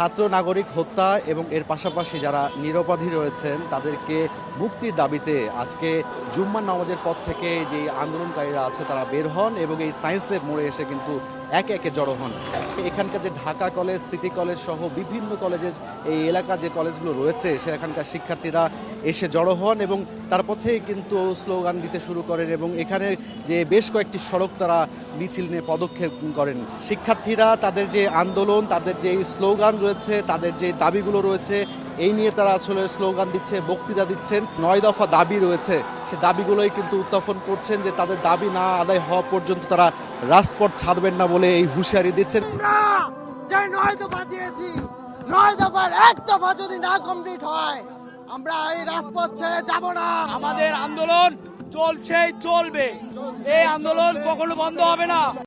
ছাত্র নাগরিক হত্যা এবং এর পাশাপাশি যারা নিরপরাধী রয়েছেন তাদেরকে মুক্তির দাবিতে আজকে জুম্মার নামাজের পর থেকে যে আন্দোলনকারীরা আছে তারা বের হন এবং এই সায়েন্স ল্যাব মোড়ে এসে কিন্তু একে একে জড়ো হন। এখানকার যে ঢাকা কলেজ, সিটি কলেজ সহ বিভিন্ন কলেজের এই এলাকা যে কলেজগুলো রয়েছে সেখানকার শিক্ষার্থীরা এসে জড়ো হন এবং তারপর থেকে কিন্তু স্লোগান দিতে শুরু করেন এবং এখানে যে বেশ কয়েকটি সড়ক তারা মিছিল নিয়ে পদক্ষেপ করেন। শিক্ষার্থীরা তাদের যে আন্দোলন, তাদের যে স্লোগান রয়েছে, তাদের যে দাবিগুলো রয়েছে এই নিয়ে তারা আসলে স্লোগান দিচ্ছে, বক্তৃতা দিচ্ছেন। 9 দফা দাবি রয়েছে, সে দাবিগুলোই কিন্তু উত্থাপন করছেন যে তাদের দাবি না আদায় হওয়া পর্যন্ত তারা রাজপথ ছাড়বেন না বলে এই হুঁশিয়ারি দিচ্ছেন। আমরা যে 9 দফা দিয়েছি, 9 দফার এক দফা যদি না কমপ্লিট হয় আমরা এই রাজপথ ছেড়ে যাব না। আমাদের আন্দোলন চলবে, এই আন্দোলন কখনো বন্ধ হবে না।